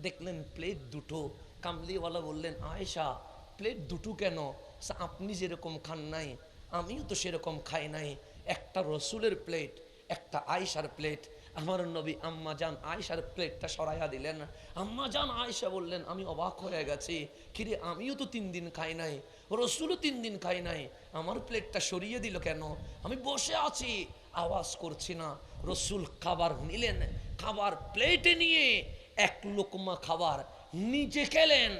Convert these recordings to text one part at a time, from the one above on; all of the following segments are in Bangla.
দেখলেন প্লেট দুটো। কামলিওয়ালা বললেন, আয়েশা প্লেট দুটো কেন? আপনি যেরকম খান নাই আমিও তো সেরকম খাই নাই। একটা রসুলের প্লেট, একটা আয়েশার প্লেট। আমার নবী আম্মা জান আয়েশার প্লেটটা সরাইয়া দিলেন। আম্মা জান আয়েশা বললেন, আমি অবাক হয়ে গেছি, কিরে আমিও তো 3 দিন খাই নাই, রসুলও 3 দিন খাই নাই, আমার প্লেটটা সরিয়ে দিল কেন? আমি বসে আছি, আওয়াজ করছি না। রসুল খাবার নিলেন, খাবার প্লেটে নিয়ে এক লোকমা খাবার নিজে খেলেন,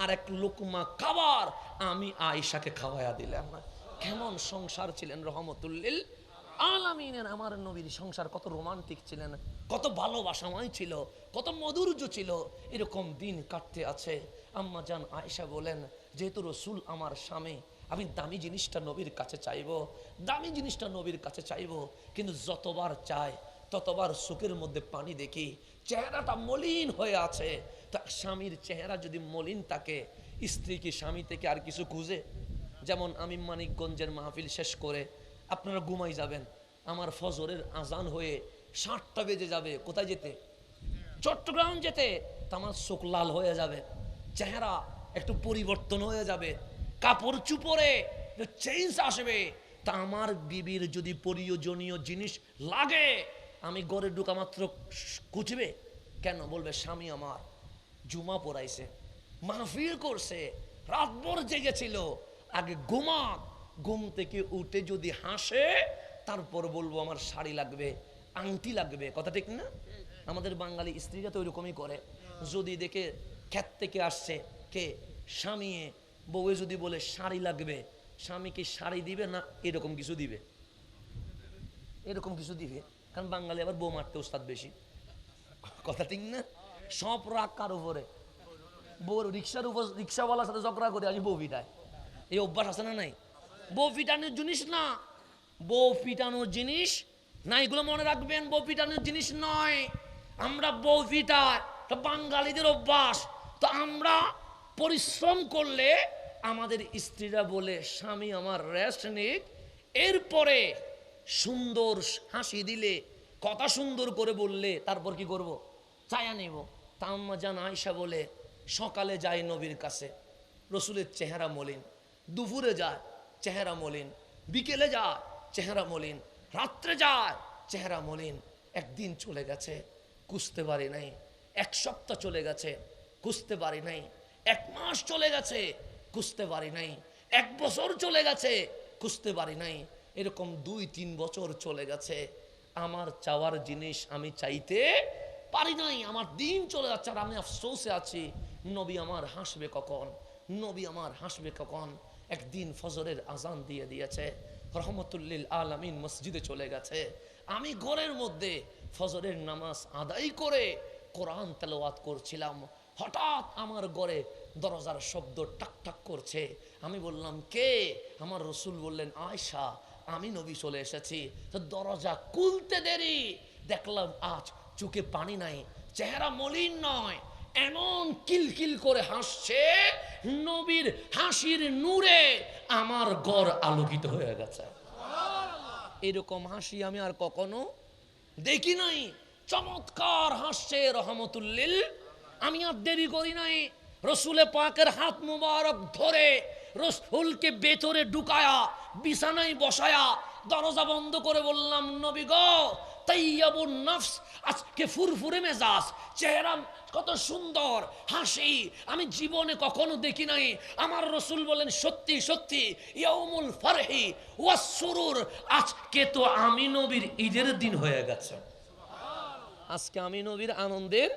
আর এক লোকমা খাবার আমি আয়েশাকে খাওয়াইয়া দিলাম। কেমন সংসার ছিলেন রহমতুল্লিল আলামিনের আমার নবীর সংসার! কত রোমান্টিক ছিলেন, কত ভালোবাসাময় ছিল, কত মধুর্য ছিল। এরকম দিন কাটতে আছে। আম্মা জান আয়েশা বলেন, যেহেতু রসুল আমার স্বামী, আমি দামি জিনিসটা নবীর কাছে চাইবো, দামি জিনিসটা নবীর কাছে চাইবো। কিন্তু যতবার চাই ততবার চোখের মধ্যে পানি দেখি, চেহারাটা মলিন হয়ে আছে। তা স্বামীর চেহারা যদি মলিন থাকে, স্ত্রী কি স্বামী থেকে আর কিছু খুঁজে? যেমন আমি মানিকগঞ্জের মাহফিল শেষ করে আপনারা ঘুমাই যাবেন, আমার ফজরের আজান হয়ে 7টা বেজে যাবে, কোথায় যেতে? চট্টগ্রাম যেতে। তা আমার চোখ লাল হয়ে যাবে, চেহারা একটু পরিবর্তন হয়ে যাবে, কাপড় চুপড়ে চেঞ্জ আসবে। তা আমার বিবির যদি প্রয়োজনীয় জিনিস লাগে, আমি ঘরে ঢুকা মাত্র কুচবে কেন? বলবে স্বামী আমার জুমা পড়াইছে, মাহফিল করছে, রাতভর জেগেছিল, আগে ঘুমাক, ঘুম থেকে উঠে যদি হাসে তারপর বলবো আমার শাড়ি লাগবে, আংটি লাগবে। কথা ঠিক না? আমাদের বাঙালি স্ত্রীরা তো ওইরকমই করে। যদি দেখে ক্ষেত থেকে আসছে কে স্বামী, বউয়ে যদি বলে শাড়ি লাগবে, স্বামী কি শাড়ি দিবে না এরকম কিছু দিবে? এরকম কিছু দিবে, কারণ বাঙালি আবার বউ মারতে ওস্তাদ বেশি। কথা ঠিক না? সব রাগ কার উপরে? বউ। রিক্সার উপর রিক্সাওয়ালার সাথে ঝগড়া করে আজ বউ পিটায়, এই অভ্যাস আছে না নাই? বউ পিটানোর জিনিস না, বউ পিটানোর জিনিস না, এগুলো মনে রাখবেন, বউ পিটানোর জিনিস নয়। আমরা বউ পিটাই, তো বাঙালিদের অভ্যাস। তো আমরা পরিশ্রম করলে আমাদের স্ত্রীরা বলে স্বামী আমার রেস্ট নিক, এরপরে সুন্দর হাসি দিলে, কথা সুন্দর করে বললে তারপর কি করব? চায়া নেব। তা আম্মা জান আয়েশা বলে, সকালে যায় নবীর কাছে, রসুলের চেহারা মলিন, দুপুরে যায় চেহারা মলিন, বিকেলে যায় চেহারা মলিন, রাত্রে যায় চেহারা মলিন। একদিন চলে গেছে খুঁজতে পারি নাই, 1 সপ্তাহ চলে গেছে খুঁজতে পারি নাই, 1 মাস চলে গেছে খুঁজতে পারি নাই, 1 বছর চলে গেছে খুঁজতে পারি নাই, এরকম 2-3 বছর চলে গেছে। আমার চাওয়ার জিনিস আমি চাইতে পারি নাই, আমার দিন চলে যাচ্ছে আর আমি আফসোসে আছি। নবী আমার হাসবে কখন? নবী আমার হাসবে কখন? একদিন ফজরের আজান দিয়ে দিয়েছে, রহমতুল্লিল আলামিন মসজিদে চলে গেছে, আমি ঘরের মধ্যে ফজরের নামাজ আদায় করে কোরআন তেলাওয়াত করছিলাম। হঠাৎ আমার ঘরে দরজার শব্দ টাক টাক করছে। আমি বললাম কে? আমার রসুল বললেন আয়েশা, আমি নবী চলে এসেছি। তো দরজা খুলতে দেরি, দেখলাম আজ চোখে পানি নাই, চেহারা মলিন নয়, এমন কিলকিল করে হাসছে, নবীর হাসির নূরে আমার ঘর আলোকিত হয়ে গেছে। এরকম হাসি আমি আর কখনো দেখি নাই। চমৎকার হাসছে রহমতুল্লিল। আমি আর দেরি করি নাই, রসুলে পাকের হাত মুবারক ধরে রসুলকে ভেতরে ঢুকায়া বিছানায় বসায়া দরজা বন্ধ করে বললাম, নবী গো তাইয়াবুন নফস, আজকে ফুরফুরে মেজাজ, চেহারা কত সুন্দর, হাসি আমি জীবনে কখনো দেখি নাই। আমার রসুল বলেন সত্যি সত্যি ইয়াউমুল ফারহি ওয়াস সুরুর, আজকে তো আমি নবীর ঈদের দিন হয়ে গেছে, আজকে আমি নবীর আনন্দের।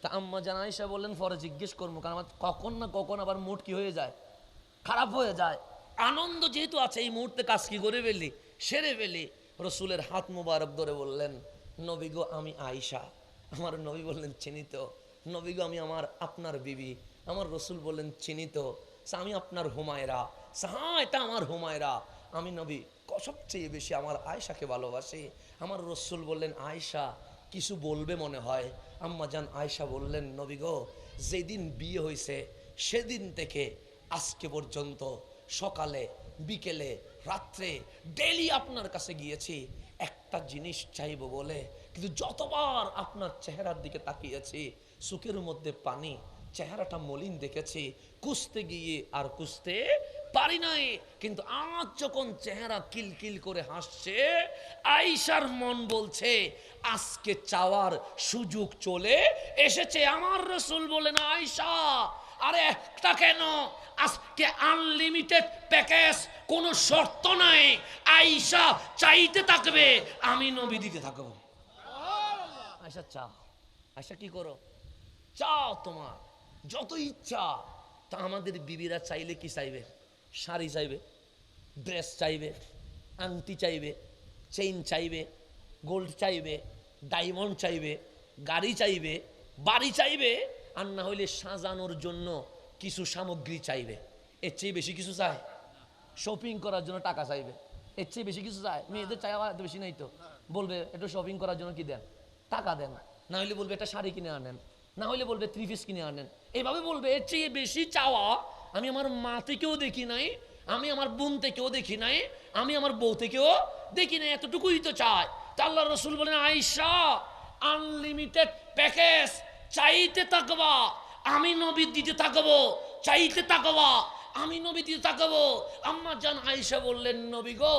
তা আম্মা জান আয়েশা বললেন পরে জিজ্ঞেস করবো, কারণ আমার কখন না কখন আবার মুড কি হয়ে যায়, খারাপ হয়ে যায়। আনন্দ যেহেতু আছে এই মুহূর্তে কাজ কি করে ফেলি, সেরে ফেলি। রসুলের হাত মুবারক ধরে বললেন, নবী গো আমি আয়েশা। আমার নবী বললেন চিনিত। নবী গো আমি আপনার বিবি। আমার রসুল বললেন চিনিত। আমি আপনার হুমায়রা। হ্যাঁ এটা আমার হুমায়রা। আমি নবী সবচেয়ে বেশি আমার আয়েশাকে ভালোবাসি। আমার রসুল বললেন আয়েশা কিছু বলবে মনে হয়। আম্মা জান আয়েশা বললেন, নবী গো যেদিন বিয়ে হয়েছে সেদিন থেকে আজকে পর্যন্ত সকালে বিকেলে রাত্রে ডেলি আপনার কাছে গিয়েছি একটা জিনিস চাইবো বলে, কিন্তু যতবার আপনার চেহারার দিকে তাকিয়েছি চোখের মধ্যে পানি, চেহারাটা মলিন দেখেছি, কুঁচতে গিয়ে আর কুঁচতে পারি নাই। কিন্তু আজ যখন চেহারা কিলকিল করে হাসছে, আয়েশার মন বলছে আজকে চাওয়ার সুযোগ চলে এসেছে। আমার রাসূল বলেন, আয়েশা আরে একটা কেন, আজকে আনলিমিটেড প্যাকেজ, কোনো শর্ত নাই। আয়েশা চাইতে থাকবে, আমি নবী দিতে থাকবো। আয়েশা চাও, আয়েশা কি করো, চাও তোমার যত ইচ্ছা। তা আমাদের বিবিরা চাইলে কি চাইবে? শাড়ি চাইবে, ড্রেস চাইবে, আংটি চাইবে, চেইন চাইবে, গোল্ড চাইবে, ডায়মন্ড চাইবে, গাড়ি চাইবে, বাড়ি চাইবে, আর না হইলে সাজানোর জন্য কিছু সামগ্রী চাইবে। এর চেয়ে বেশি কিছু চায়? শপিং করার জন্য টাকা চাইবে, এর চেয়ে বেশি কিছু চায়? মেয়েদের চাইবা এত বেশি নাই তো। বলবে একটু শপিং করার জন্য কি দেন, টাকা দেন। না হইলে বলবে একটা শাড়ি কিনে আনেন, না হইলে বলবে 3 পিস কিনে আনেন। এইভাবে বলবে। এর চেয়ে বেশি চাওয়া আমি আমার মা থেকেও দেখি নাই, আমি আমার বোন থেকেও দেখি নাই, আমি আমার বউ থেকেও দেখি নাই। এতটুকুই তো চায়। তা আল্লাহ রাসূল বলেন, আয়েশা আনলিমিটেড প্যাকেজ, চাইতে থাকবা, আমি নবী দিতে থাকবো, চাইতে থাকবা, আমি নবী দিতে থাকবো। আম্মা জান আয়েশা বললেন, নবী গো,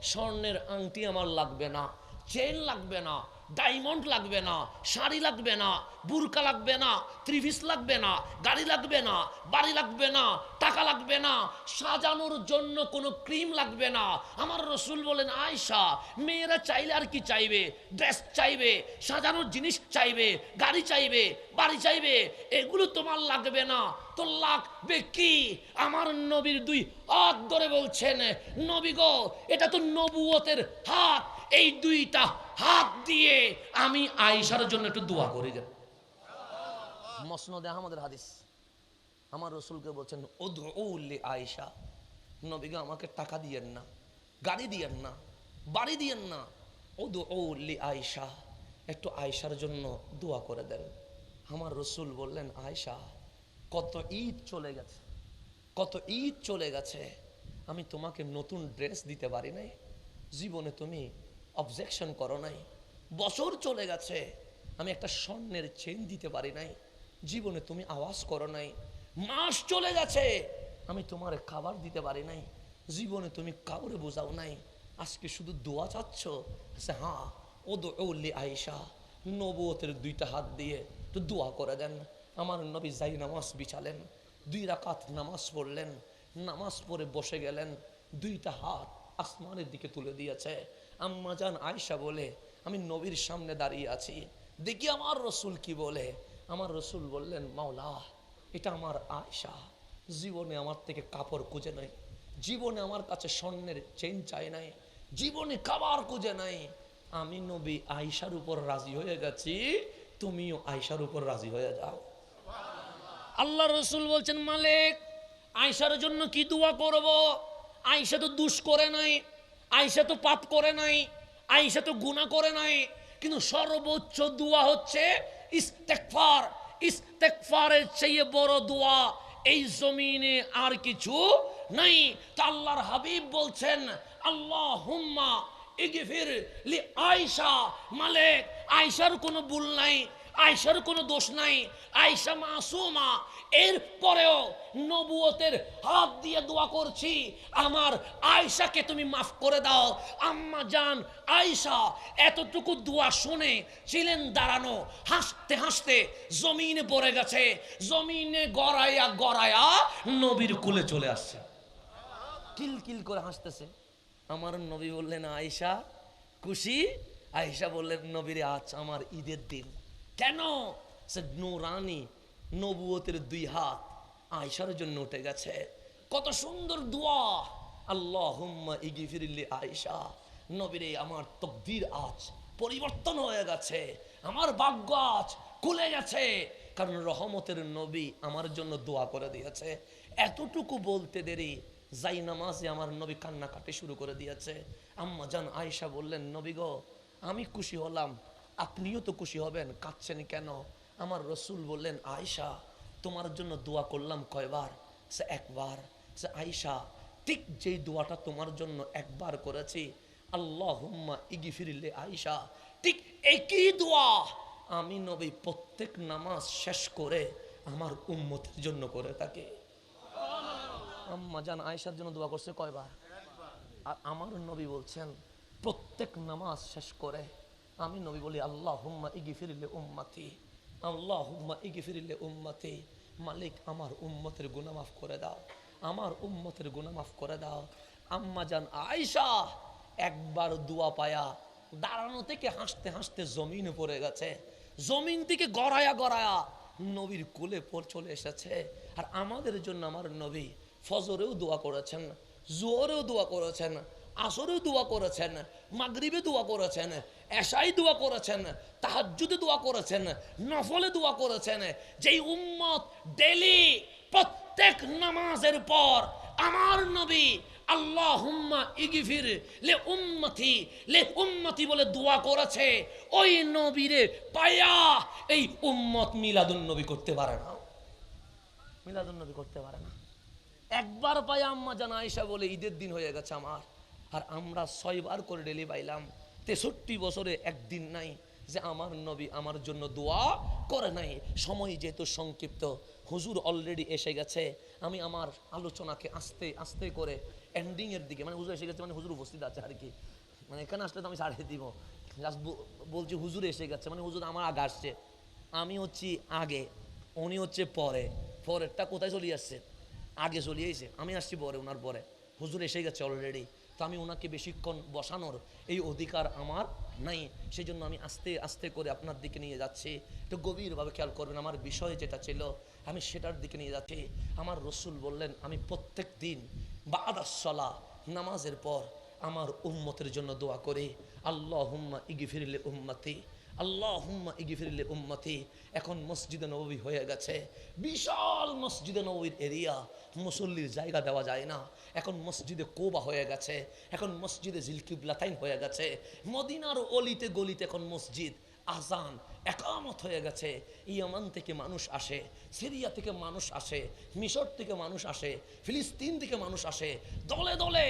স্বর্ণের আংটি আমার লাগবে না, চেন লাগবে না, ডায়মন্ড লাগবে না, শাড়ি লাগবে না, বুরকা লাগবে না, 3 পিস লাগবে না, গাড়ি লাগবে না, বাড়ি লাগবে না, টাকা লাগবে না, সাজানোর জন্য কোনো ক্রিম লাগবে না। আমার রাসূল বলেন, আয়েশা মেয়েরা চাইলে আর কি চাইবে? ড্রেস চাইবে, সাজানোর জিনিস চাইবে, গাড়ি চাইবে, বাড়ি চাইবে, এগুলো তোমার লাগবে না। তো লাগবে কি? আমার নবীর 2 হাত ধরে বলছেন, নবী গো, এটা তো নবুয়তের হাত, এই 2টা হাত দিয়ে আমি আয়েশার জন্য একটু দোয়া করি। মসনদে আহমদের হাদিস। আমার রাসূলকে বলছেন, উদউ লি আয়েশা, নবী গো আমাকে টাকা দিয়েন না, গাড়ি দিয়েন না, বাড়ি দিয়েন না, উদউ লি আয়েশা, একটু আয়েশার জন্য দোয়া করে দেন। আমার রাসূল বললেন, আয়েশা কত ঈদ চলে গেছে, কত ঈদ চলে গেছে, আমি তোমাকে নতুন ড্রেস দিতে পারি নাই, জীবনে তুমি অবজেকশন করো নাই। বছর চলে গেছে, আমি একটা স্বর্ণের চেন দিতে পারি নাই, জীবনে তুমি আওয়াজ করো নাই। মাস চলে গেছে, আমি তোমার খাবার দিতে পারি নাই, জীবনে তুমি কাউরে বোঝাও নাই, আজকে শুধু দোয়া চাচ্ছ। হ্যাঁ, উদউ লি আয়েশা, নবুয়তের 2টা হাত দিয়ে তো দোয়া করে দেন। আমার নবী যাই নামাজ বিছালেন, 2 রাকাত নামাজ পড়লেন, নামাজ পড়ে বসে গেলেন, 2টা হাত আসমানের দিকে তুলে দিয়েছে। আম্মা জান আয়েশা বলে, আমি নবীর সামনে দাঁড়িয়ে আছি, দেখি আমার রাসূল কি বলে। আমার রাসূল বললেন, মাওলা এটা আমার আয়েশা, জীবনে আমার থেকে কাপড় খুঁজে নাই, জীবনে আমার কাছে স্বর্ণের চেন চাই নাই, জীবনে খাবার খুঁজে নাই, আমি নবী আয়েশার উপর রাজি হয়ে গেছি, তুমিও আয়েশার উপর রাজি হয়ে যাও। আল্লাহ রাসূল বলছেন, মালিক আয়েশার জন্য কি দোয়া করব? আয়েশা তো দুষ করে নাই, আয়েশা তো পাপ করে নাই, আয়েশা তো গুনাহ করে নাই, কিন্তু সর্বোচ্চ দোয়া হচ্ছে ইস্তেগফার। ইস্তেগফারের চেয়ে বড় দোয়া এই জমিনে আর কিছু নাই। তা আল্লাহর হাবিব বলছেন, আল্লাহুম্মা ইগফির লি আয়েশা, মালিক আয়েশার কোনো ভুল নাই, আয়েশার কোনো দোষ নাই, আয়েশা মাসুমা, এরপরেও নবুয়তের হাত দিয়ে দোয়া করছি, আমার আয়েশাকে তুমি মাফ করে দাও। আম্মা জান আয়েশা এতটুকু দোয়া শুনে ছিলেন দাঁড়ানো, হাসতে হাসতে জমিনে পড়ে গেছে, জমিনে গড়াইয়া গড়াইয়া নবীর কুলে চলে আসছে, কিলকিল করে হাসতেছে। আমার নবী বললেন, আয়েশা খুশি? আয়েশা বললেন, নবীরে আজ আমার ঈদের দিন। কেন? সে নূরানি নবুয়তের 2 হাত আয়েশার জন্য উঠে গেছে। কত সুন্দর দোয়া, আল্লাহুম্মা ইগফির লি আয়েশা, নবীরে আমার তাকদীর আজ পরিবর্তন হয়ে গেছে, আমার ভাগ্য আজ খুলে গেছে, কারণ রহমতের নবী আমার জন্য দোয়া করে দিয়েছে। এতটুকু বলতে দেরি যাই নামাজে আমার নবী কান্নাকাটি শুরু করে দিয়েছে। আম্মা জান আয়েশা বললেন, নবী গো আমি খুশি হলাম, আপনিও তো খুশি হবেন, কাঁদছেন কেন? আমার রাসূল বললেন, আয়েশা তোমার জন্য দোয়া করলাম কয়বার? সে একবার। সে আয়েশা ঠিক যেই দোয়াটা তোমার জন্য একবার করেছি, আল্লাহুম্মা ইগফির লি আয়েশা, ঠিক একই দোয়া আমি নবী প্রত্যেক নামাজ শেষ করে আমার উম্মতের জন্য করে থাকি। আম্মা জান আয়েশার জন্য দোয়া করছে কয়বার? আর আমার নবী বলছেন প্রত্যেক নামাজ শেষ করে আমি নবী বলি আল্লাহুম্মা ইগফিরলি উম্মতি, আল্লাহুম্মা ইগফিরলি উম্মতি। মালিক আমার উম্মতের গুনাহ মাফ করে দাও, আমার উম্মতের গুনাহ মাফ করে দাও। আম্মা জান আয়েশা একবার দোয়া পায়া দাঁড়ানো থেকে হাসতে হাসতে জমিনে পড়ে গেছে, জমিন থেকে গড়ায়া গড়ায়া নবীর কোলে চলে এসেছে। আর আমাদের জন্য আমার নবী ফজরেও দোয়া করেছেন, জোহরেও দোয়া করেছেন, আসরেও দোয়া করেছেন, মাগরিবে দোয়া করেছেন, এশাই দোয়া করেছেন, তাহাজ্জুদে দোয়া করেছেন, নফলে দোয়া করেছেন। যেই উম্মত ডেলি প্রত্যেক নামাজের পর আমার নবী আল্লাহুম্মা ইগফির লে উম্মতি বলে দোয়া করেছে, ওই নবীরে পায়া এই উম্মত মিলাদুন নবী করতে পারে না, মিলাদুন নবী করতে পারে না। একবার পায়া আম্মা জান আয়েশা বলে ঈদের দিন হয়ে গেছে আমার, আর আমরা 6 বার করে ডেলি পাইলাম। 63 বছরে একদিন নাই যে আমার নবী আমার জন্য দোয়া করে নাই। সময় যেহেতু সংক্ষিপ্ত, হুজুর অলরেডি এসে গেছে, আমি আমার আলোচনাকে আস্তে আস্তে করে এন্ডিং এর দিকে, মানে হুজুর এসে গেছে মানে হুজুর উপস্থিত আছে আর কি, মানে এখানে আসলে তো আমি ছাড়িয়ে দিব, জাস্ট বলছি হুজুর এসে গেছে মানে হুজুর আমার আগে আসছে, আমি হচ্ছি আগে, উনি হচ্ছে পরে, পরেরটা কোথায় চলে আসছে, আগে চলে এসে আমি আসছি পরে, ওনার পরে হুজুর এসে গেছে অলরেডি। তো আমি ওনাকে বেশিক্ষণ বসানোর এই অধিকার আমার নাই, সেই জন্য আমি আস্তে আস্তে করে আপনার দিকে নিয়ে যাচ্ছি। একটু গভীরভাবে খেয়াল করবেন, আমার বিষয় যেটা ছিল আমি সেটার দিকে নিয়ে যাচ্ছি। আমার রসুল বললেন আমি প্রত্যেক দিন বাদাস সালাহ নামাজের পর আমার উম্মতের জন্য দোয়া করি, আল্লাহুম্মা ইগফিরলি উম্মতি, আল্লাহুম্মা ইগফিরলি উম্মতি। এখন মসজিদে নববী হয়ে গেছে, বিশাল মসজিদে নববীর এরিয়া, মুসল্লির জায়গা দেওয়া যায় না। এখন মসজিদে কোবা হয়ে গেছে, এখন মসজিদে জিলকিবলাতাইন হয়ে গেছে, মদিনার অলিতে গলিতে এখন মসজিদ, আজান একামত হয়ে গেছে। ইয়ামান থেকে মানুষ আসে, সিরিয়া থেকে মানুষ আসে, মিশর থেকে মানুষ আসে, ফিলিস্তিন থেকে মানুষ আসে, দলে দলে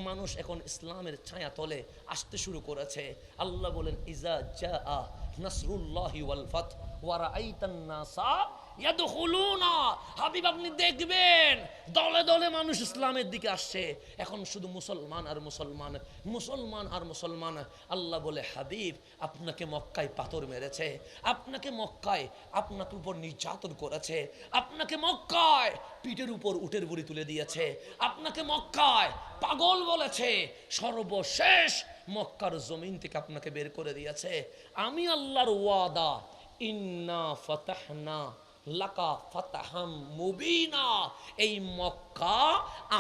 মানুষ এখন ইসলামের ছায়া তলে আসতে শুরু করেছে। আল্লাহ বলেন ইজা জাআ নাসরুল্লাহি ওয়াল ফাত ওয়া রাআইতান নাসা ইয়াদখুলুনা, হাবিব আপনি দেখবেন দলে দলে মানুষ ইসলামের দিকে আসছে। এখন শুধু মুসলমান আর মুসলমান, মুসলমান আর মুসলমান। আল্লাহ বলে হাবিব আপনাকে মক্কায় পাথর মেরেছে, আপনাকে মক্কায় আপনাকে উপর নির্যাতন করেছে, আপনাকে মক্কায় পিঠের উপর উটের বুড়ি তুলে দিয়েছে, আপনাকে মক্কায় পাগল বলেছে, সর্বশেষ মক্কার জমিন থেকে আপনাকে বের করে দিয়েছে। আমি আল্লাহর ওয়াদা ইন্না ফাতাহনা লাকা ফাতাহাম মুবিনা, এই মক্কা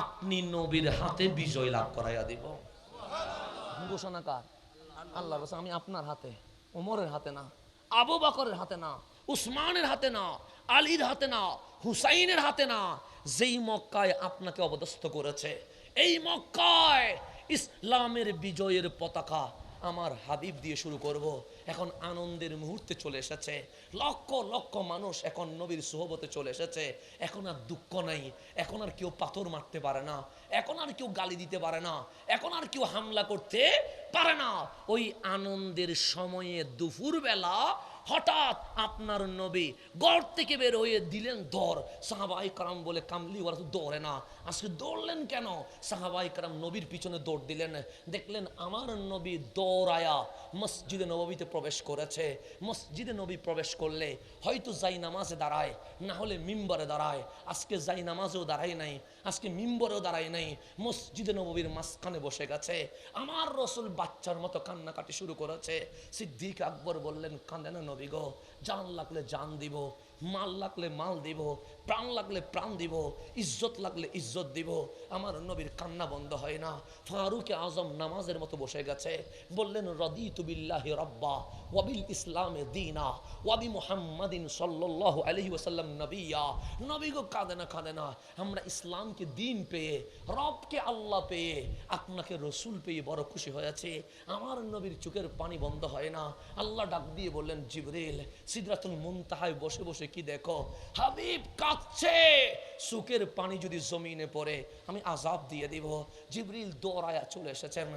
আপনি নবীর হাতে বিজয় লাভ করাইয়া দিব। ঘোষণা কার? আল্লাহ বলছে আমি আপনার হাতে, ওমরের হাতে না, আবু বকরের হাতে না, উসমানের হাতে না, আলীর হাতে না, হুসাইনের হাতে না, যেই মক্কায় আপনাকে অপদস্থ করেছে, এই মক্কায় ইসলামের বিজয়ের পতাকা আমার হাবিব দিয়ে শুরু করব। এখন আনন্দের মুহূর্তে চলে এসেছে, লক্ষ লক্ষ মানুষ এখন নবীর সোহবতে চলে এসেছে। এখন আর দুঃখ নাই, এখন আর কেউ পাথর মারতে পারে না, এখন আর কেউ গালি দিতে পারে না, এখন আর কেউ হামলা করতে পারে না। ওই আনন্দের সময়ে দুপুরবেলা হঠাৎ আপনার নবী গড় থেকে বের হয়ে দিলেন দৌড়। সাহাবাই কারাম বলে কামলি ওরা তো দৌড়ে না, আজকে দৌড়লেন কেন? সাহাবাই কারাম নবীর পিছনে দৌড় দিলেন, দেখলেন আমার নবী দৌড়ায়া মসজিদে নববীতে প্রবেশ করেছে। মসজিদে নবী প্রবেশ করলে হয়তো যাই নামাজে দাঁড়ায়, না হলে মিম্বরে দাঁড়ায়। আজকে যাই নামাজেও দাঁড়ায় নাই, আজকে মিম্বরেও দাঁড়ায় নাই, মসজিদে নববীর মাঝখানে বসে গেছে। আমার রসুল বাচ্চার মতো কান্নাকাটি শুরু করেছে। সিদ্দিক আকবর বললেন কাঁদে না নবী গো, জান লাগলে জান দিব, মাল লাগলে মাল দিব, প্রাণ লাগলে প্রাণ দিব, ইজ্জত লাগলে ইজ্জত দিব। আমার নবীর কান্না বন্ধ হয় না। ফারুক আজম নামাজের মতো বসে গেছে, বললেন রাদিতু বিল্লাহি রাব্বা ওয়া বিল ইসলামে দীনা ওয়া বি মুহাম্মাদিন সাল্লাল্লাহু আলাইহি ওয়াসাল্লাম নবিয়্যা। নবী গো কাঁদে না, কাঁদে না, আমরা ইসলামকে দ্বীন পেয়ে, রবকে আল্লাহ পেয়ে, আপনাকে রসুল পেয়ে বড় খুশি হয়েছে। আমার নবীর চোখের পানি বন্ধ হয় না। আল্লাহ ডাক দিয়ে বললেন জিবরিল সিদরাতুল মুনতাহায় বসে বসে কি দেখো, হাবিব কাঁদছে, চোখের পানি যদি জমিনে পড়ে আমি আযাব দিয়ে দিব। জিবরিল দৌড়ায়া চলে এসেছেন,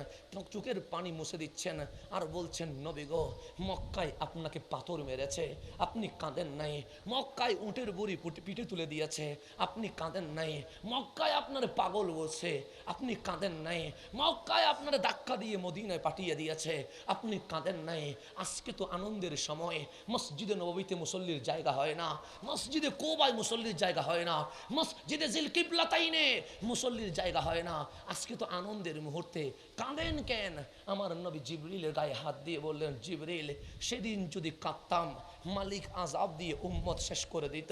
চোখের পানি মুছে দিচ্ছেন আর বলছেন, নবী গো, মক্কায় আপনাকে পাথর মেরেছে, আপনি কাঁদেন নাই। মক্কায় উটের বুড়ি পিঠে তুলে দিয়েছে, আপনি কাঁদেন নাই। মক্কায় আপনার পাগল বলছে, আপনি কাঁদেন নাই। মক্কায় আপনার ধাক্কা দিয়ে মদিনায় পাঠিয়ে দিয়েছে, আপনি কাঁদেন নাই। আজকে তো আনন্দের সময়, মসজিদে নববীতে মুসল্লির জায়গা হয় না, মসজিদে কোবায় মুসল্লির জায়গা হয় না, মসজিদে জিল কিবলাতাইনে মুসল্লির জায়গা হয় না। আজকে তো আনন্দের মুহূর্তে, কাঁদেন কেন? আমার নবী জিবরিলের গায়ে হাত দিয়ে বললেন, জিবরিল, সেদিন যদি কাঁদতাম মালিক আযাব দিয়ে উম্মত শেষ করে দিত।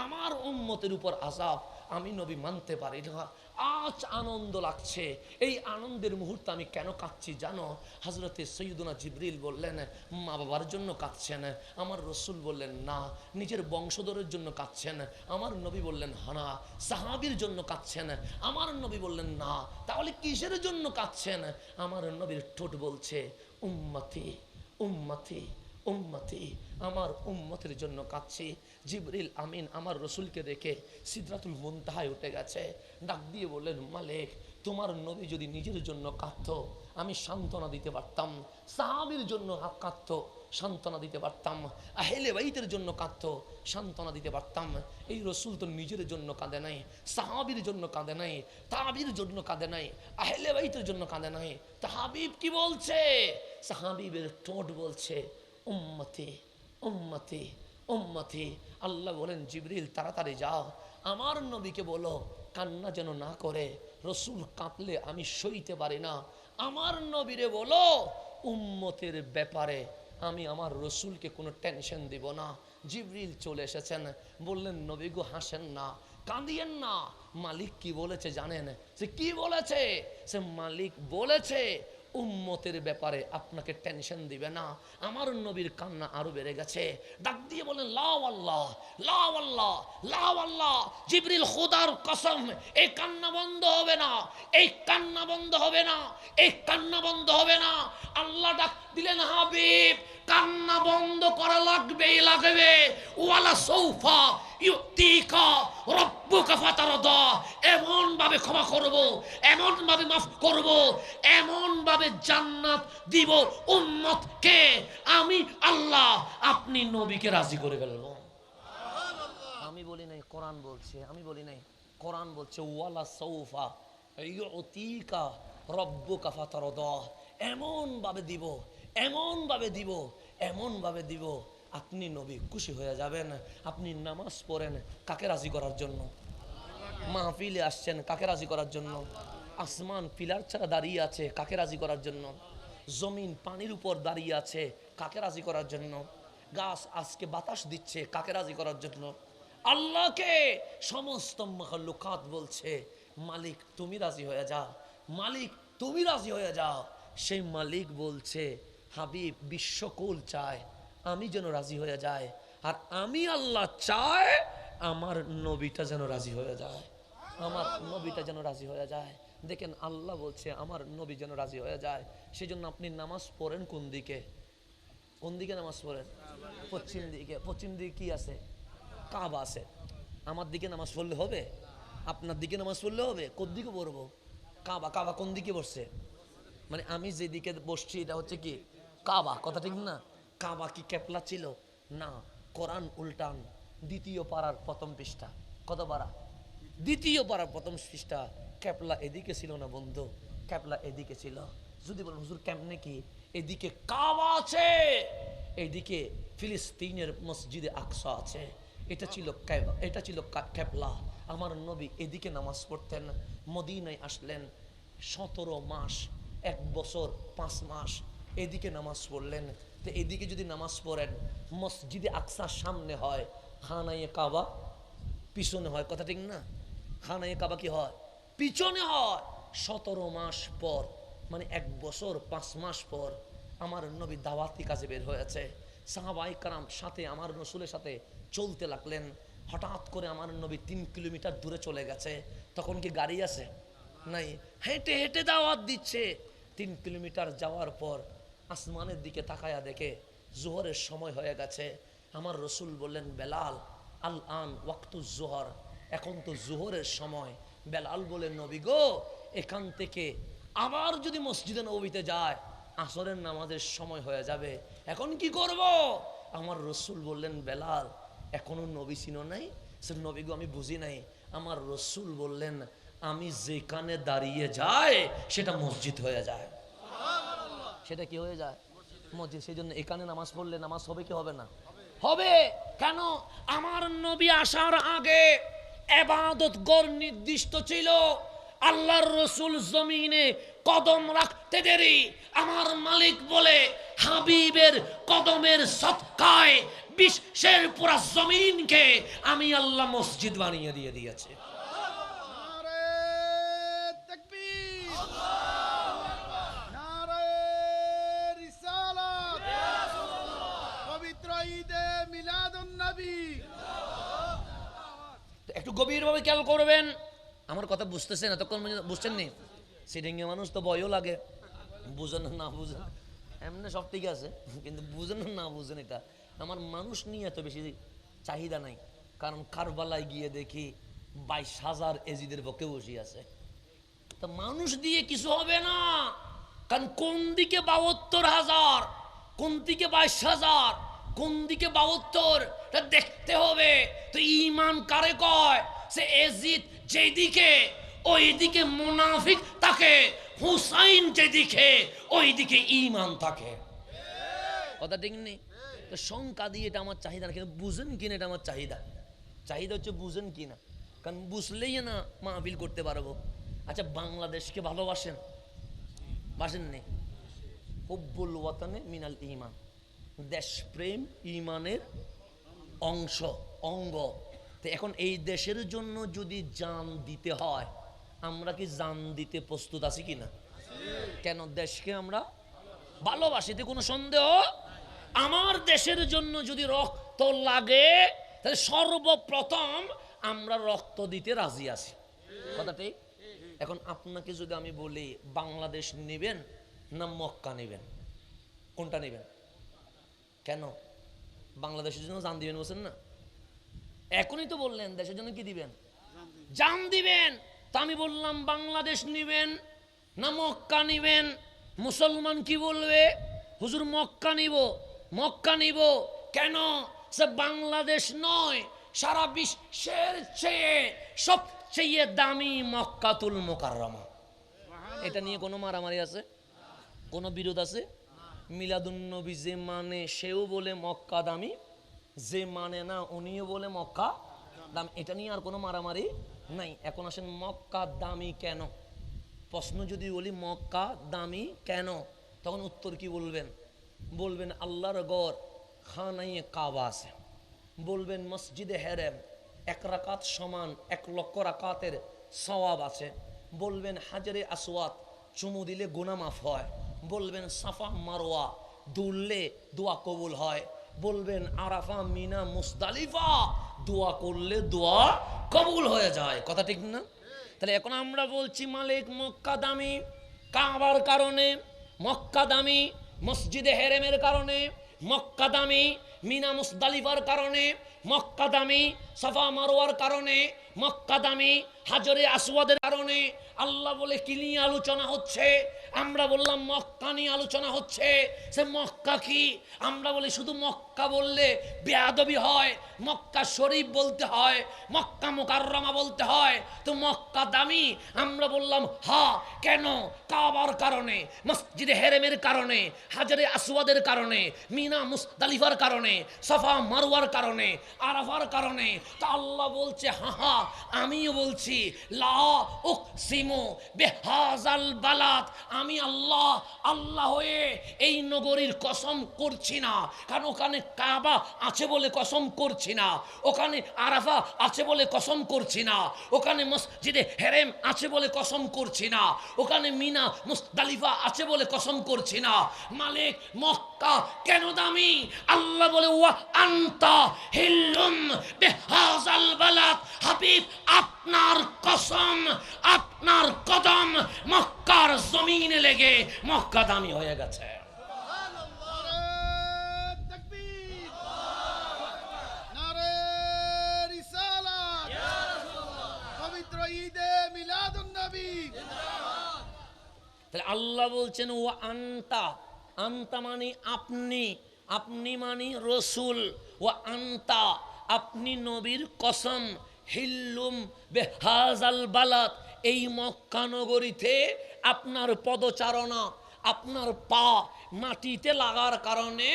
আমার উম্মতের উপর আযাব আমি নবী মানতে পারি না। আজ আনন্দ লাগছে, এই আনন্দের মুহূর্তে আমি কেন কাঁদছি জানো? হযরতে সৈয়দুনা জিবরিল বললেন, মা বাবার জন্য কাঁদছেন? আমার রসুল বললেন না। নিজের বংশধরের জন্য কাঁদছেন? আমার নবী বললেন হানা। সাহাবীর জন্য কাঁদছেন? আমার নবী বললেন না। তাহলে কিসের জন্য কাঁদছেন? আমার নবীর ঠোঁট বলছে উম্মতি উম্মতি উম্মতি, আমার উম্মতের জন্য কাঁদছি। জিবরিল আমিন আমার রসুলকে দেখে সিদরাতুল মুনতাহায় উঠে গেছে, ডাক দিয়ে বললেন, মালিক, তোমার নবী যদি নিজের জন্য কাঁদতো আমি সান্ত্বনা দিতে পারতাম, সাহাবীর জন্য কাঁদতো সান্ত্বনা দিতে পারতাম, আহলে বাইতের জন্য কাঁদতো সান্ত্বনা দিতে পারতাম। এই রসুল তো নিজের জন্য কাঁদে নাই, সাহাবীর জন্য কাঁদে নাই, তাবির জন্য কাঁদে নাই, আহলে বাইতের জন্য কাঁদে নাই। তা হাবিব কি বলছে? সাহাবীর ঠোঁট বলছে উম্মতি উম্মতি উম্মতি। আল্লাহ বলেন, জিবরিল তাড়াতাড়ি যাও, আমার নবীকে বলো কান্না যেন না করে, রসুল কাঁদলে আমি সইতে পারি না। আমার নবীরে বলো উম্মতের ব্যাপারে আমি আমার রসুলকে কোনো টেনশন দিব না। জিবরিল চলে এসেছেন, বললেন, নবী গো, হাসেন না, কাঁদিয়েন না। মালিক কি বলেছে জানেন? সে কি বলেছে? সে মালিক বলেছে উম্মতের ব্যাপারে আপনাকে টেনশন দিবে না। আমার নবীর কান্না আরো বেড়ে গেছে, ডাক দিয়ে বলেন, লা আল্লাহ লা আল্লাহ লা আল্লাহ। জিবরিল, খোদার কসম, এই কান্না বন্ধ হবে না, এই কান্না বন্ধ হবে না, এই কান্না বন্ধ হবে না। আল্লাহ ডাক দিলেন, হাবিব, কান্না বন্ধ করা লাগবেই লাগবে। ওয়ালা সৌফা ইউতিকা রব্বুকা ফাতারদা, এমন ভাবে ক্ষমা করব, এমন ভাবে মাফ করব, এমন ভাবে জান্নাত দিব উম্মতকে আমি আল্লাহ, আপনি নবীকে রাজি করে ফেলব। আমি বলি নাই, কোরআন বলছে, আমি বলি নাই, কোরআন বলছে ওয়ালা সৌফা ইউতিকা রব্বুকা ফাতারদা, এমন ভাবে দিব, এমন ভাবে দিব, এমন ভাবে দিব আপনি নবী খুশি হয়ে যাবেন। আপনি নামাজ পড়েন কাকে রাজি করার জন্য? মাহফিলে আসছেন কাকে রাজি করার জন্য? আসমান পিলার ছাড়া দাঁড়িয়ে আছে কাকে রাজি করার জন্য? জমিন পানির উপর দাঁড়িয়ে আছে কাকে রাজি করার জন্য? গাছ আজকে বাতাস দিচ্ছে কাকে রাজি করার জন্য? আল্লাহকে। সমস্ত মাখলুকাত বলছে, মালিক তুমি রাজি হয়ে যাও, মালিক তুমি রাজি হয়ে যাও। সেই মালিক বলছে, হাবিব, বিশ্বকুল চায় আমি যেন রাজি হয়ে যায়, আর আমি আল্লাহ চাই আমার নবীটা যেন রাজি হয়ে যায়, আমার নবীটা যেন রাজি হয়ে যায়। দেখেন আল্লাহ বলছে আমার নবী যেন রাজি হয়ে যায়। সেই জন্য আপনি নামাজ পড়েন কোন দিকে? কোন দিকে নামাজ পড়েন? পশ্চিম দিকে। পশ্চিম দিকে কি আছে? কাবা আছে। আমার দিকে নামাজ পড়লে হবে? আপনার দিকে নামাজ পড়লে হবে? কোন দিকে পড়বো? কাবা। কাবা কোন দিকে বসছে? মানে আমি যেদিকে বসছি এটা হচ্ছে কি কাবা, কথা ঠিক না? কাবা কি কেবলা ছিল? না। কোরআন উল্টান, দ্বিতীয় পারার প্রথম পৃষ্ঠা। কত পারা? দ্বিতীয় পারার প্রথম পৃষ্ঠা। কেবলা এদিকে ছিল না বন্ধু, কেবলা এদিকে ছিল। যদি বলেন হুজুর কেমনে কি? এদিকে কাবা আছে, এইদিকে ফিলিস্তিনের মসজিদে আকসা আছে। এটা ছিল কাবা, এটা ছিল কেবলা। আমার নবী এদিকে নামাজ পড়তেন। মদিনায় আসলেন, 17 মাস, 1 বছর 5 মাস এদিকে নামাজ পড়লেন। তো এদিকে যদি নামাজ পড়েন, মসজিদে আকসার সামনে হয়, খানায়ে কাবা পিছনে হয়, কথা ঠিক না? খানায়ে কাবা কি হয়? পিছনে হয়। 17 মাস পর, মানে 1 বছর 5 মাস পর আমার নবী দাওয়াতি কাজে বের হয়েছে। সাহাবায়ে কেরাম সাথে আমার রসুলের সাথে চলতে লাগলেন। হঠাৎ করে আমার নবী 3 কিলোমিটার দূরে চলে গেছে। তখন কি গাড়ি আছে? নাই। হেঁটে হেঁটে দাওয়াত দিচ্ছে। 3 কিলোমিটার যাওয়ার পর আসমানের দিকে তাকায়া দেখে জোহরের সময় হয়ে গেছে। আমার রসুল বললেন, বেলাল আল আন ওয়াক্তুজ জোহর, এখন তো জোহরের সময়। বেলাল বলেন, নবী গো, এখান থেকে আবার যদি মসজিদে নববীতে যায় আসরের নামাজের সময় হয়ে যাবে, এখন কি করব? আমার রসুল বললেন, বেলাল এখনো নবী চিনো নাই? সে নবী গো, আমি বুঝি নাই। আমার রসুল বললেন, আমি যেখানে দাঁড়িয়ে যাই সেটা মসজিদ হয়ে যায়। সেটা কি হয়ে যায়? মসজিদ। সেই জন্য এখানে নামাজ পড়লে নামাজ হবে কি হবে না? হবে। কেন? আমার নবী আসার আগে ইবাদত গড় নির্দিষ্ট ছিল। আল্লাহর রসুল জমিনে কদম রাখতে দেরি, আমার মালিক বলে হাবিবের কদমের সদকায় বিশ্বের পুরা জমিনকে আমি আল্লাহ মসজিদ বানিয়ে দিয়ে দিয়েছি। একটু গভীরভাবে খেয়াল করবেন, আমার কথা বুঝতেছেন? এতক্ষণ বুঝছেন নি? সিডিংয়ে মানুষ তো ভয়ও লাগে, বুঝেন না বুঝেন, এমনি সব ঠিক আছে, কিন্তু বুঝেন না বুঝেন, এটা আমার মানুষ নিয়ে এত বেশি চাহিদা নাই। কারণ কারবালায় গিয়ে দেখি 22,000 এজিদের পক্ষে বসে আছে। তো মানুষ দিয়ে কিছু হবে না, কারণ কোন দিকে 72,000, কোন দিকে 22,000, কোন দিকে 72, দেখতে হবে। তো ঈমান কারে কয়? সে এজিদ যেদিকে ওই দিকে মুনাফিক থাকে, হুসাইন যেদিকে ওই দিকে ঈমান থাকে। কথা ঠিক নেই? তো সংখ্যা দিয়ে এটা আমার চাহিদা না, কিন্তু বুঝেন কিনা এটা আমার চাহিদা। চাহিদা হচ্ছে বুঝেন কিনা, কারণ বুঝলেই না মাহফিল করতে পারবো। আচ্ছা, বাংলাদেশকে ভালোবাসেন? বাসেননি? হুব্বুল ওয়াতানে মিনাল ঈমান, দেশপ্রেম ঈমানের অংশ, অঙ্গ। তো এখন এই দেশের জন্য যদি জান দিতে হয়, আমরা কি জান দিতে প্রস্তুত আছি কিনা? কেন? দেশকে আমরা ভালোবাসি, এতে কোনো সন্দেহ। আমার দেশের জন্য যদি রক্ত লাগে, তাহলে সর্বপ্রথম আমরা রক্ত দিতে রাজি আছি। কথা ঠিক? এখন আপনাকে যদি আমি বলি বাংলাদেশ নেবেন না মক্কা নেবেন, কোনটা নেবেন? কেন? বাংলাদেশের জন্য জান দিবেন বলছেন না? এখনই তো বললেন দেশের জন্য কি দিবেন? জান দিবেন। তা আমি বললাম বাংলাদেশ নিবেন না মক্কা নিবেন? মুসলমান কি বলবে? হুজুর মক্কা নিব। মক্কা নিব কেন? সে বাংলাদেশ নয়, সারা বিশ্বের চেয়ে সবচেয়ে দামি মক্কাতুল মুকাররমা। এটা নিয়ে কোনো মারামারি আছে? কোনো বিরোধ আছে? মিলাদুন্নবী যে মানে সেও বলে মক্কা দামি, যে মানে না উনিও বলে মক্কা দামি। এটা নিয়ে আর কোনো মারামারি নাই। এখন আসেন, মক্কা দামি কেন? প্রশ্ন যদি বলি মক্কা দামি কেন, তখন উত্তর কি বলবেন? বলবেন আল্লাহর ঘর খানায়ে কাবা আছে, বলবেন মসজিদে হেরেম 1 রাকাত সমান 1 লক্ষ রাকাতের সওয়াব আছে, বলবেন হাজরে আসওয়াদ চুমু দিলে গুনাহ মাফ হয়, বলবেন সাফা মারওয়া দুললে দোয়া কবুল হয়, বলবেন আরাফা মিনা মুজদালিফা দোয়া করলে দোয়া কবুল হয়ে যায়। কথা ঠিক না? তাহলে এখন আমরা বলছি মালিক মক্কা দামি কাবার কারণে, মক্কা দামি মসজিদে হেরেমের কারণে, মক্কা দামি মিনা মুজদালিফার কারণে, মক্কা দামি সাফা মারওয়ার কারণে, মক্কা দামি হাজরে আসওয়াদের কারণে। আল্লাহ বলে কি নিয়ে আলোচনা হচ্ছে? আমরা বললাম মক্কা নিয়ে আলোচনা হচ্ছে। সে মক্কা কি? আমরা বলি শুধু মক্কা বললে বেয়াদবি হয়, মক্কা শরীফ বলতে হয়, মক্কা মুকাররমা বলতে হয়। তো মক্কা দামি আমরা বললাম হ্যাঁ। কেন? কাবার কারণে, মসজিদে হেরেমের কারণে, হাজরে আসওয়াদের কারণে, মিনা মুজদালিফার কারণে, সাফা মারওয়ার কারণে, আরাফার কারণে। তা আল্লাহ বলছে হ্যাঁ হ্যাঁ আমিও বলছি, লা উকসিমু বিহাযাল বালাদ, আমি আল্লাহ আল্লাহ হয়ে এই নগরীর কসম করছি না। কারণ ওখানে কাবা আছে বলে কসম করছি না, ওখানে আরাফা আছে বলে কসম করছি না, ওখানে মসজিদে হেরেম আছে বলে কসম করছি না, ওখানে মিনা মুজদালিফা আছে বলে কসম করছি না। মালিক মক্কা কেন দামি? আল্লাহ বলে ওয়া আনতা হিল্লুম বিহাযাল বালাদ, হাবিব আপনার কসম, আপনার কদম মক্কার জমিনে লেগে মক্কা দামি হয়ে গেছে। তাহলে আল্লাহ বলছেন ও আন্তা, আন্তা মানে আপনি, আপনি মানে রসুল, ও আন্তা আপনি নবীর কসম, হিল্লুম বেহাজাল বালাত, এই মক্কা নগরীতে আপনার পদচারণা, আপনার পা মাটিতে লাগার কারণে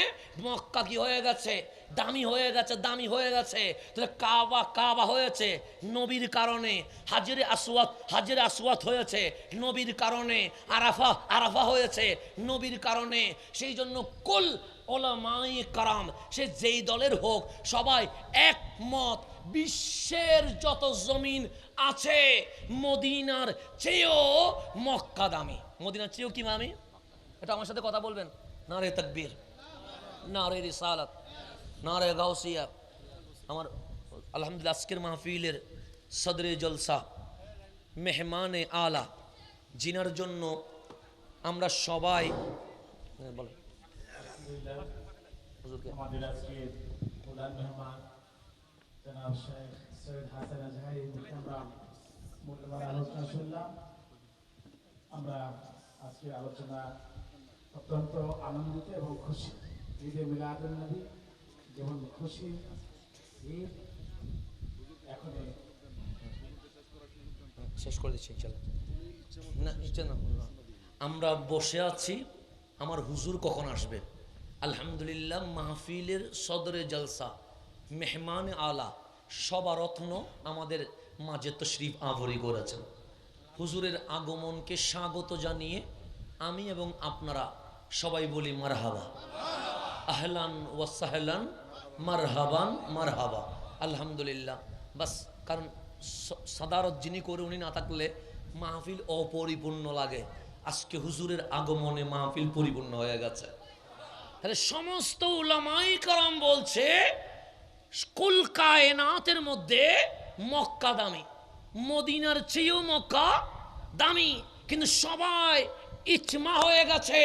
মক্কা কি হয়ে গেছে, দামি হয়ে গেছে, দামি হয়ে গেছে। তাহলে কাবা, কাবা হয়েছে নবীর কারণে, হাজরে আসওয়াদ, হাজরে আসওয়াদ হয়েছে নবীর কারণে, আরাফা, আরাফা হয়েছে নবীর কারণে। সেই জন্য কুল ওলামায়ে কারাম, সে যেই দলের হোক, সবাই একমত, বিশ্বের যত জমিন আছে মদিনার চেয়েও মক্কা দামি, মদিনার চেয়েও কি দামি? এটা আমার সাথে কথা বলবেন। নারে তাকবীর, নারে রিসালাত, নারে গাউসিয়া। আমার আলহামদুলিল্লাহ আজকের মাহফিলের সদরে জলসা, মেহমানে আলা, জিনার জন্য আমরা সবাই বলেন আমাদের আজকে প্রধান মেহমান জনাব শেখ সৈয়দ হাসান আজহারি, আমরা মূল্যবান আলোচনা শুনলাম। আমরা আজকের আলোচনা অত্যন্ত আনন্দিত এবং খুশি। ঈদে মিলাদুন নবী যেমন খুশি, ঈদ এখন শেষ করে দিচ্ছি ইনশাল্লাহ। না নিচে না, আমরা বসে আছি, আমার হুজুর কখন আসবে। আলহামদুলিল্লাহ মাহফিলের সদরে জলসা, মেহমান আলা, সবারত্ন আমাদের মাঝে তশরিফ আবরি করেছেন। হুজুরের আগমনকে স্বাগত জানিয়ে আমি এবং আপনারা সবাই বলি মারহাবা, আহলান ওয়াসাহলান, মারহাবান মারহাবা। আলহামদুলিল্লাহ। বাস, কারণ সাদারত যিনি করে উনি না থাকলে মাহফিল অপরিপূর্ণ লাগে। আজকে হুজুরের আগমনে মাহফিল পরিপূর্ণ হয়ে গেছে। তাহলে সমস্ত উলামায়ে কেরাম বলছে কুল কায়নাতের মধ্যে মক্কা দামি, মদিনার চেয়েও মক্কা দামি। কিন্তু সবাই ইজমা হয়ে গেছে,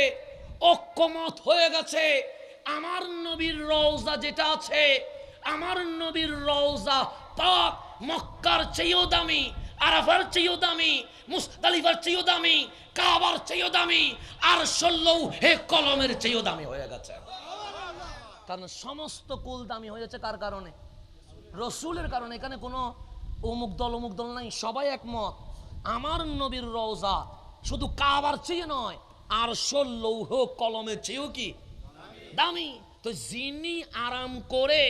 ঐক্যমত হয়ে গেছে, আমার নবীর রওজা যেটা আছে, আমার নবীর রওজা পাক মক্কার চেয়েও দামি, আরাফার চেয়েও দামি, মুজদালিফার চেয়েও দামি, কাবার চেয়েও দামি, আর হে কলমের চেয়েও দামি হয়ে গেছে। কারণ সমস্ত কুল দামি হয়েছে কার কারণে? রসুলের কারণে। এখানে কোনো অমুক দল অমুক দল নাই, সবাই একমত। আমার নবীর রওজা শুধু কাবার চেয়ে নয়, আর লৌহ কলমের চেয়েও কি দামি। তো যিনি আরাম করে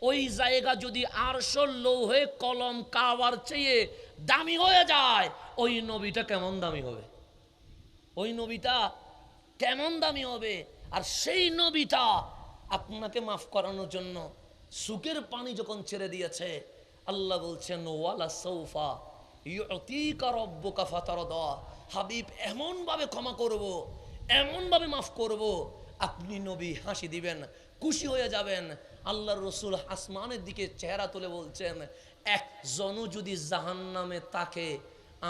ওই জায়গা যদি আরশোল লৌহে কলম কাবার চেয়ে দামি হয়ে যায়, ওই নবীটা কেমন দামি হবে? ওই নবীটা কেমন দামি হবে? আর সেই নবীটা আপনাকে মাফ করানোর জন্য সুখের পানি যখন ছেড়ে দিয়েছে, আল্লাহ বলছেন ওয়ালা সৌফা ইউতিকা রাব্বুকা ফাতারদা, হাবিব এমন ভাবে ক্ষমা করব, এমন ভাবে মাফ করব, আপনি নবী হাসি দিবেন, খুশি হয়ে যাবেন। আল্লাহর রসুল আসমানের দিকে চেহারা তুলে বলছেন, একজনও যদি জাহান্নামে থাকে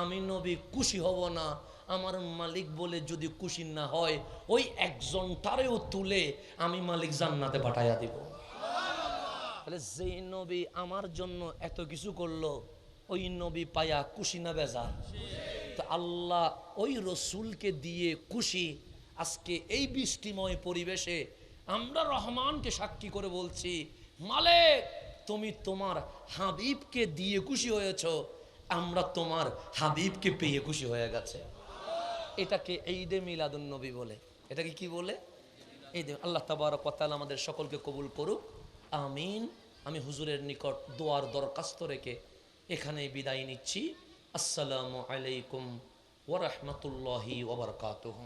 আমি নবী খুশি হব না। আমার মালিক বলে যদি খুশি না হয়, ওই একজনটারেও তুলে আমি মালিক জান্নাতে পাঠাইয়া দিব। তাহলে যেই নবী আমার জন্য এত কিছু করলো, ওই নবী পায়া খুশি না বেজার? তো আল্লাহ ওই রসুলকে দিয়ে খুশি। আজকে এই বৃষ্টিময় পরিবেশে আমরা রহমানকে সাক্ষী করে বলছি, মালিক তুমি তোমার হাবিবকে দিয়ে খুশি হয়েছ, আমরা তোমার হাবিবকে পেয়ে খুশি হয়ে গেছে। এটাকে ঈদে মিলাদুন নবী বলে। এটাকে কি বলে? ঈদে। আল্লাহ তাবারক ওয়া তাআলা আমাদের সকলকে কবুল করুক, আমিন। আমি হুজুরের নিকট দোয়ার দরখাস্ত রেখে এখানেই বিদায় নিচ্ছি। আসসালামু আলাইকুম ওয়া রাহমাতুল্লাহি ওয়া বারাকাতুহু।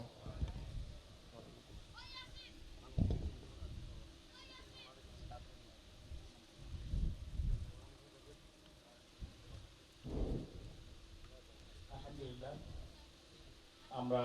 আলহামদুলিল্লাহ আমরা